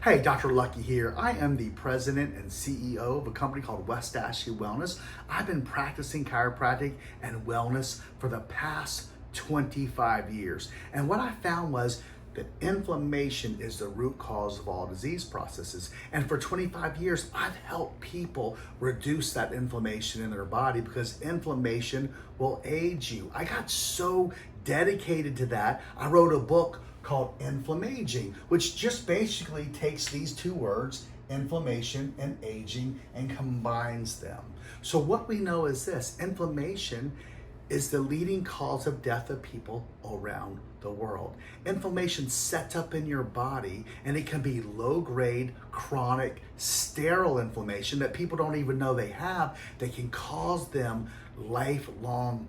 Hey, Dr. Lucky here. I am the president and CEO of a company called West Ashley Wellness. I've been practicing chiropractic and wellness for the past 25 years. And what I found was that inflammation is the root cause of all disease processes. And for 25 years, I've helped people reduce that inflammation in their body because inflammation will age you. I got so dedicated to that, I wrote a book called Inflammaging, which just basically takes these two words, inflammation and aging, and combines them. So what we know is this: inflammation is the leading cause of death of people around the world. Inflammation sets up in your body, and it can be low-grade, chronic, sterile inflammation that people don't even know they have, that can cause them lifelong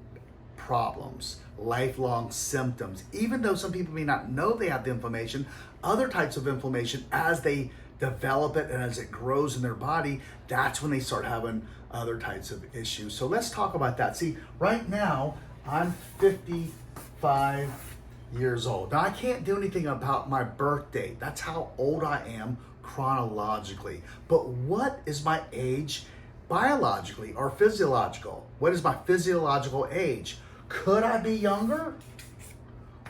problems, lifelong symptoms. Even though some people may not know they have the inflammation, other types of inflammation, as they develop it and as it grows in their body, that's when they start having other types of issues. So let's talk about that. See, right now, I'm 55 years old. Now, I can't do anything about my birth date. That's how old I am chronologically. But what is my age biologically or physiological? What is my physiological age? Could I be younger,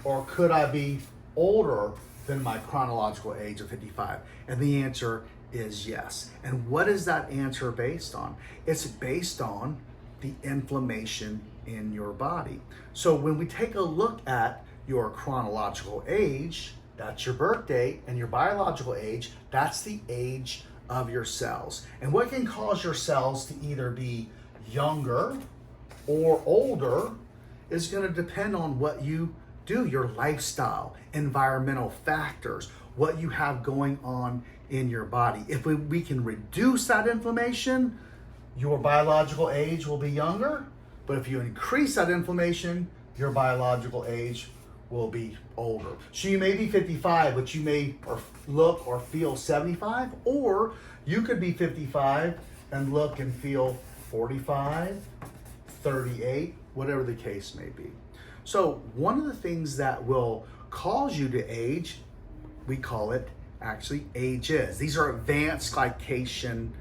or could I be older than my chronological age of 55? And the answer is yes. And what is that answer based on? It's based on the inflammation in your body. So when we take a look at your chronological age, that's your birth date, and your biological age, that's the age of your cells. And what can cause your cells to either be younger or older is going to depend on what you do, your lifestyle, environmental factors, what you have going on in your body. If we can reduce that inflammation, your biological age will be younger. But if you increase that inflammation, your biological age will be older. So you may be 55, but you may look or feel 75, or you could be 55 and look and feel 45, 38, whatever the case may be. So one of the things that will cause you to age, we call it actually ages. These are advanced glycation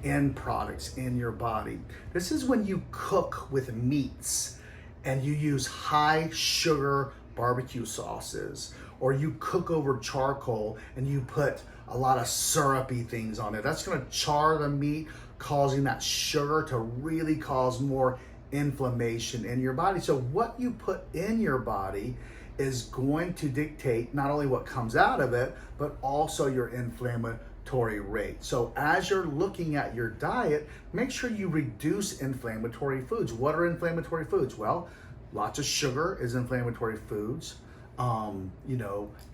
end products in your body. This is when you cook with meats and you use high sugar barbecue sauces, or you cook over charcoal and you put a lot of syrupy things on it. That's going to char the meat, causing that sugar to really cause more inflammation in your body. So what you put in your body is going to dictate not only what comes out of it, but also your inflammatory rate. So as you're looking at your diet, make sure you reduce inflammatory foods. What are inflammatory foods? Well, lots of sugar is inflammatory foods.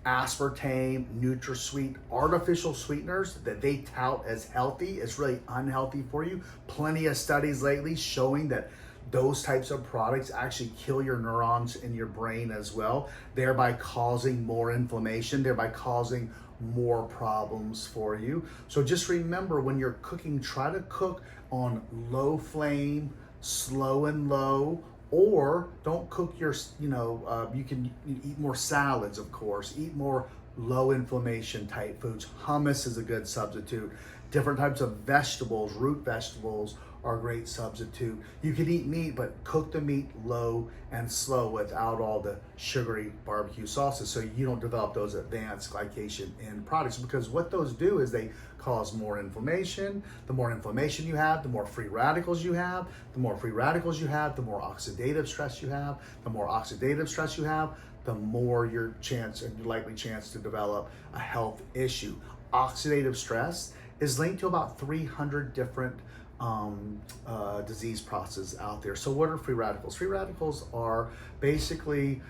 Aspartame, NutraSweet, artificial sweeteners that they tout as healthy is really unhealthy for you. Plenty of studies lately showing that those types of products actually kill your neurons in your brain as well, thereby causing more inflammation, thereby causing more problems for you. So just remember, when you're cooking, try to cook on low flame, slow and low, or don't cook you can eat more salads, of course, eat more low inflammation type foods. Hummus is a good substitute. Different types of vegetables, root vegetables, are a great substitute. You can eat meat, but cook the meat low and slow without all the sugary barbecue sauces, so you don't develop those advanced glycation end products, because what those do is they cause more inflammation. The more inflammation you have, the more free radicals you have. The more free radicals you have, the more oxidative stress you have. The more oxidative stress you have, the more your likely chance to develop a health issue. Oxidative stress is linked to about 300 different disease processes out there. So what are free radicals? Free radicals are basically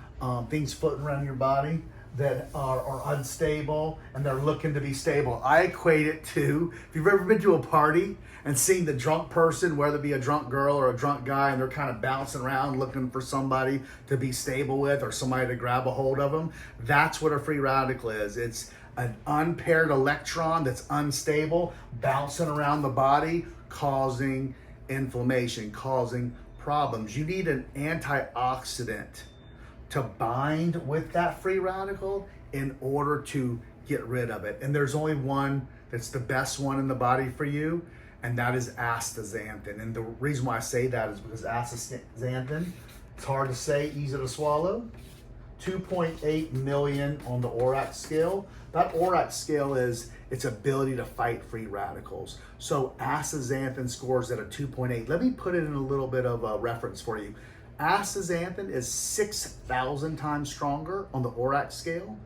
things floating around your body that are unstable, and they're looking to be stable. I equate it to, if you've ever been to a party and seen the drunk person, whether it be a drunk girl or a drunk guy, and they're kind of bouncing around looking for somebody to be stable with or somebody to grab a hold of them, that's what a free radical is. It's an unpaired electron that's unstable, bouncing around the body, causing inflammation, causing problems. You need an antioxidant to bind with that free radical in order to get rid of it. And there's only one that's the best one in the body for you, and that is astaxanthin. And the reason why I say that is because astaxanthin, it's hard to say, easy to swallow. 2.8 million on the ORAC scale. That ORAC scale is its ability to fight free radicals. So astaxanthin scores at a 2.8. Let me put it in a little bit of a reference for you. Astaxanthin is 6,000 times stronger on the ORAC scale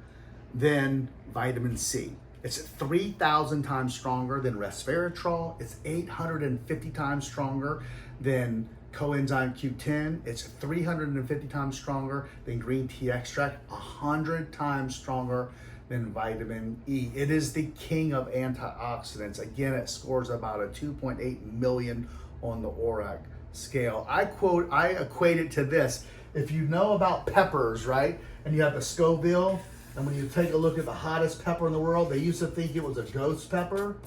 than vitamin C. It's 3,000 times stronger than resveratrol. It's 850 times stronger than coenzyme Q10. It's 350 times stronger than green tea extract, 100 times stronger than vitamin E. It is the king of antioxidants. Again, it scores about a 2.8 million on the ORAC scale. I equate it to this. If you know about peppers, right? And you have the Scoville, and when you take a look at the hottest pepper in the world, they used to think it was a ghost pepper,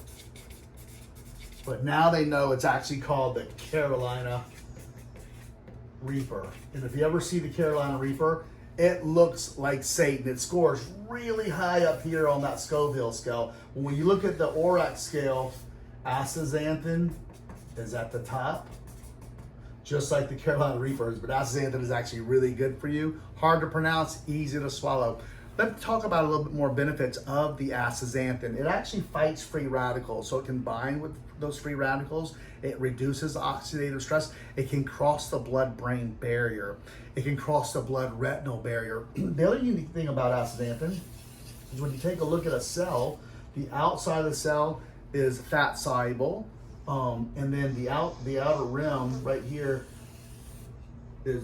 but now they know it's actually called the Carolina Reaper. And if you ever see the Carolina Reaper, it looks like Satan. It scores really high up here on that Scoville scale. When you look at the ORAC scale, astaxanthin is at the top, just like the Carolina Reapers, but astaxanthin is actually really good for you. Hard to pronounce, easy to swallow. Let's talk about a little bit more benefits of the astaxanthin. It actually fights free radicals, so it can bind with those free radicals. It reduces oxidative stress. It can cross the blood-brain barrier. It can cross the blood-retinal barrier. The other unique thing about astaxanthin is when you take a look at a cell, the outside of the cell is fat soluble, and then the outer rim right here is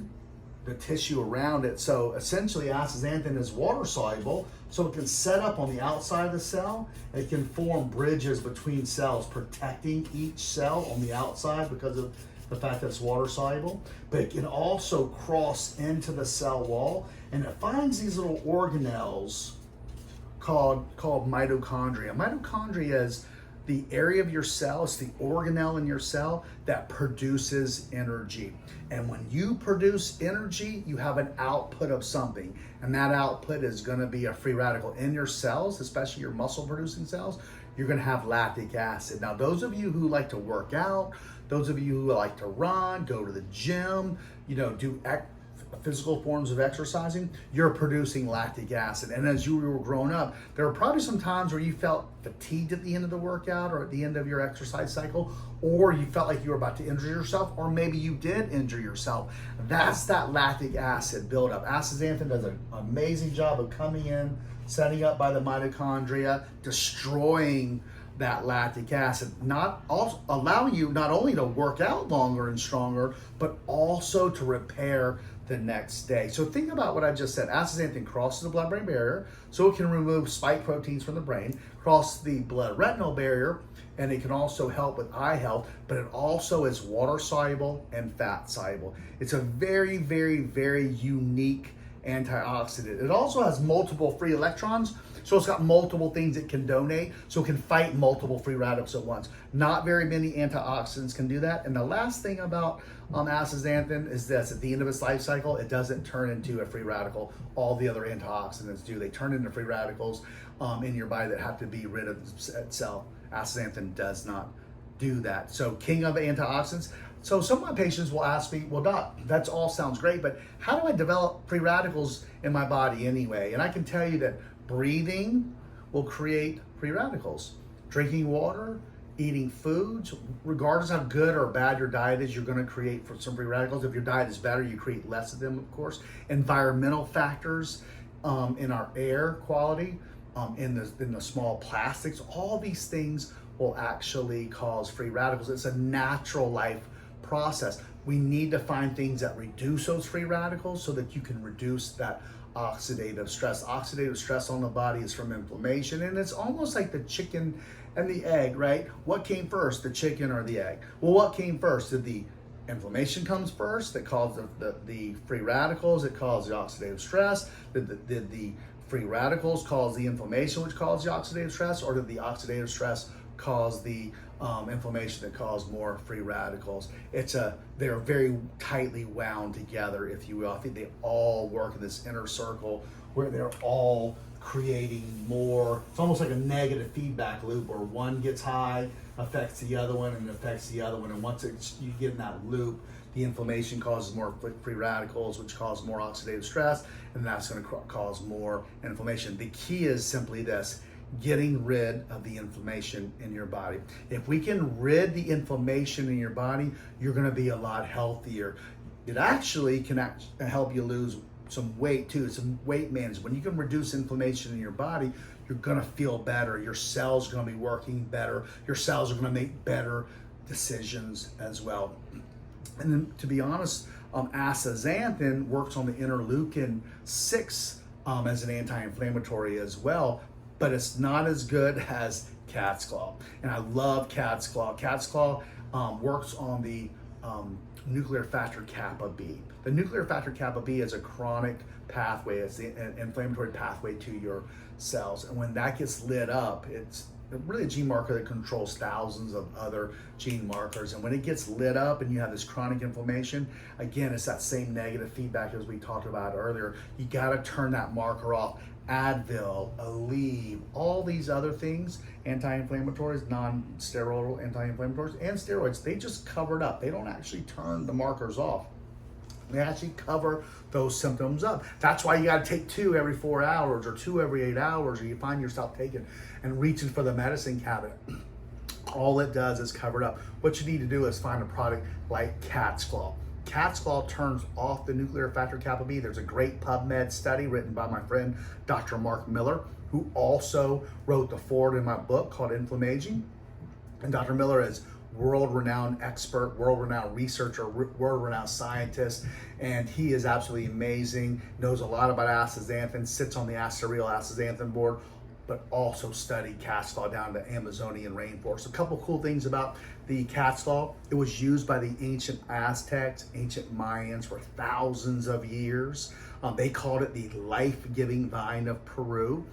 the tissue around it. So essentially astaxanthin is water soluble, so it can set up on the outside of the cell. It can form bridges between cells, protecting each cell on the outside because of the fact that it's water soluble, but it can also cross into the cell wall, and it finds these little organelles called mitochondria. Mitochondria is the area of your cell, it's the organelle in your cell that produces energy. And when you produce energy, you have an output of something. And that output is gonna be a free radical in your cells, especially your muscle producing cells. You're gonna have lactic acid. Now, those of you who like to work out, those of you who like to run, go to the gym, do physical forms of exercising, you're producing lactic acid. And as you were growing up, there were probably some times where you felt fatigued at the end of the workout or at the end of your exercise cycle, or you felt like you were about to injure yourself, or maybe you did injure yourself. That's that lactic acid buildup. Astaxanthin does an amazing job of coming in, setting up by the mitochondria, destroying that lactic acid, allowing you not only to work out longer and stronger, but also to repair the next day. So think about what I just said. Astaxanthin crosses the blood-brain barrier, so it can remove spike proteins from the brain, cross the blood-retinal barrier, and it can also help with eye health, but it also is water-soluble and fat-soluble. It's a very, very, very unique antioxidant. It also has multiple free electrons, so it's got multiple things it can donate, so it can fight multiple free radicals at once. Not very many antioxidants can do that. And the last thing about astaxanthin is this: at the end of its life cycle, it doesn't turn into a free radical. All the other antioxidants do. They turn into free radicals in your body that have to be rid of itself. Astaxanthin does not do that. So king of antioxidants. So some of my patients will ask me, well, doc, that all sounds great, but how do I develop free radicals in my body anyway? And I can tell you that breathing will create free radicals. Drinking water, eating foods, regardless how good or bad your diet is, you're going to create some free radicals. If your diet is better, you create less of them, of course. Environmental factors in our air quality, in the small plastics, all these things will actually cause free radicals. It's a natural life process. We need to find things that reduce those free radicals so that you can reduce that oxidative stress. Oxidative stress on the body is from inflammation, and it's almost like the chicken and the egg, right? What came first, the chicken or the egg? Well, what came first? Did the inflammation comes first that caused the free radicals that caused the oxidative stress? Did the free radicals cause the inflammation which caused the oxidative stress, or did the oxidative stress cause the inflammation that caused more free radicals? They're very tightly wound together, if you will. I think they all work in this inner circle where they're all creating more. It's almost like a negative feedback loop where one gets high, affects the other one, and affects the other one. And once you get in that loop, the inflammation causes more free radicals, which cause more oxidative stress, and that's going to cause more inflammation. The key is simply this: getting rid of the inflammation in your body. If we can rid the inflammation in your body, you're going to be a lot healthier. It actually can help you lose some weight too. Some weight management. When you can reduce inflammation in your body, you're going to feel better. Your cells are going to be working better. Your cells are going to make better decisions as well. And then, to be honest, astaxanthin works on the interleukin 6 as an anti-inflammatory as well, but it's not as good as cat's claw. And I love cat's claw. Cat's claw works on the nuclear factor kappa B. The nuclear factor kappa B is a chronic pathway. It's the inflammatory pathway to your cells. And when that gets lit up, it's really a gene marker that controls thousands of other gene markers. And when it gets lit up and you have this chronic inflammation, again, it's that same negative feedback as we talked about earlier. You got to turn that marker off. Advil, Aleve, all these other things, anti-inflammatories, non-steroidal anti-inflammatories, and steroids, they just cover it up. They don't actually turn the markers off. They actually cover those symptoms up. That's why you got to take 2 every 4 hours or 2 every 8 hours, or you find yourself taking and reaching for the medicine cabinet. All it does is cover it up. What you need to do is find a product like Cat's Claw. Cat's Claw turns off the nuclear factor kappa B. There's a great PubMed study written by my friend, Dr. Mark Miller, who also wrote the foreword in my book called Inflammaging. And Dr. Miller is world-renowned expert, world-renowned researcher, world-renowned scientist, and he is absolutely amazing, knows a lot about astaxanthin, sits on the acetyl astaxanthin board, but also studied cat's claw down to Amazonian rainforest. A couple cool things about the cat's claw: it was used by the ancient Aztecs, ancient Mayans for thousands of years. They called it the life-giving vine of Peru.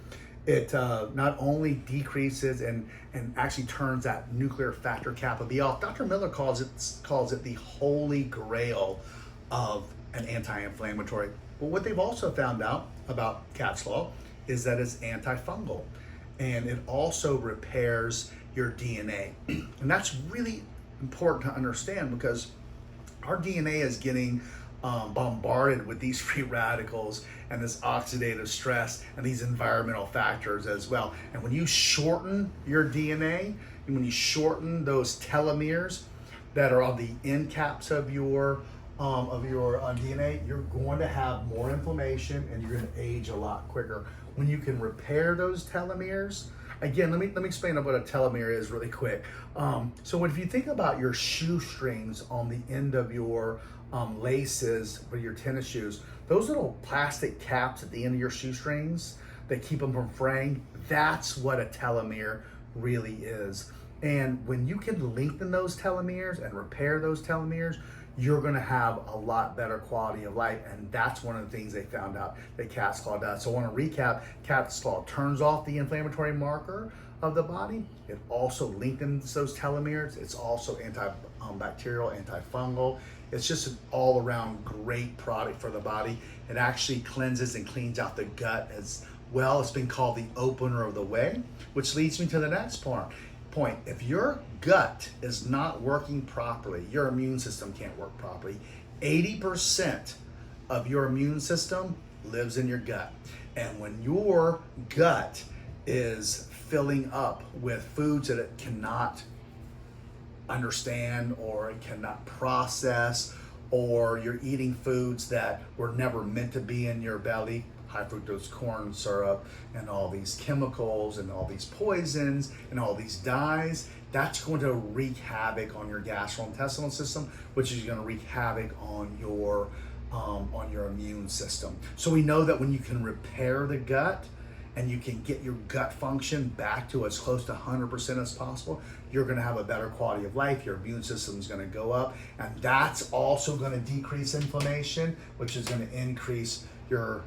It not only decreases and actually turns that nuclear factor kappa B off. Dr. Miller calls it the holy grail of an anti-inflammatory. But what they've also found out about cat's claw is that it's antifungal, and it also repairs your DNA. And that's really important to understand, because our DNA is getting bombarded with these free radicals and this oxidative stress and these environmental factors as well. And when you shorten your DNA, and when you shorten those telomeres that are on the end caps of your DNA, you're going to have more inflammation and you're going to age a lot quicker. When you can repair those telomeres, again, let me explain what a telomere is really quick. So if you think about your shoestrings on the end of your laces for your tennis shoes, those little plastic caps at the end of your shoestrings that keep them from fraying, that's what a telomere really is. And when you can lengthen those telomeres and repair those telomeres, you're going to have a lot better quality of life. And that's one of the things they found out that cat's claw does. So I want to recap: cat's claw turns off the inflammatory marker of the body. It also lengthens those telomeres. It's also antibacterial, antifungal. It's just an all-around great product for the body. It actually cleanses and cleans out the gut as well. It's been called the opener of the way, which leads me to the next point. If your gut is not working properly, your immune system can't work properly. 80% of your immune system lives in your gut. And when your gut is filling up with foods that it cannot understand or it cannot process, or you're eating foods that were never meant to be in your belly, high fructose corn syrup and all these chemicals and all these poisons and all these dyes, that's going to wreak havoc on your gastrointestinal system, which is going to wreak havoc on your immune system. So we know that when you can repair the gut and you can get your gut function back to as close to 100% as possible, you're going to have a better quality of life. Your immune system is going to go up, and that's also going to decrease inflammation, which is going to increase your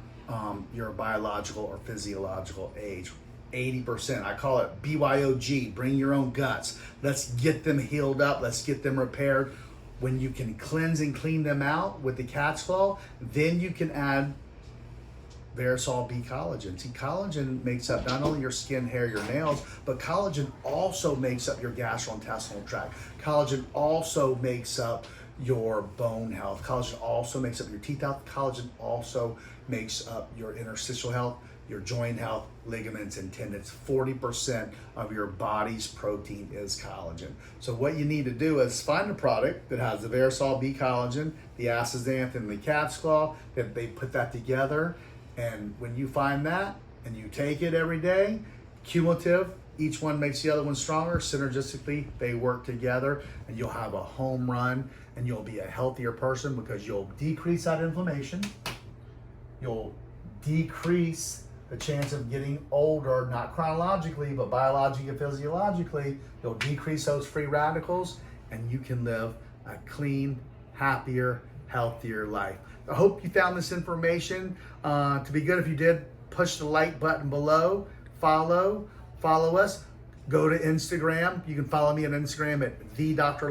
biological or physiological age. 80%. I call it BYOG, bring your own guts. Let's get them healed up. Let's get them repaired. When you can cleanse and clean them out with the cat's claw, then you can add Verisol B collagen. See, collagen makes up not only your skin, hair, your nails, but collagen also makes up your gastrointestinal tract. Collagen also makes up your bone health. Collagen also makes up your teeth health. Collagen also makes up your interstitial health, your joint health, ligaments, and tendons. 40% of your body's protein is collagen. So what you need to do is find a product that has the Verisol B collagen, the astaxanthin, and the cat's claw, that they put that together. And when you find that and you take it every day, cumulative, each one makes the other one stronger. Synergistically, they work together, and you'll have a home run, and you'll be a healthier person because you'll decrease that inflammation. You'll decrease the chance of getting older, not chronologically, but biologically and physiologically. You'll decrease those free radicals, and you can live a clean, happier, healthier life. I hope you found this information to be good. If you did, push the like button below, follow us, go to Instagram. You can follow me on Instagram at the Dr.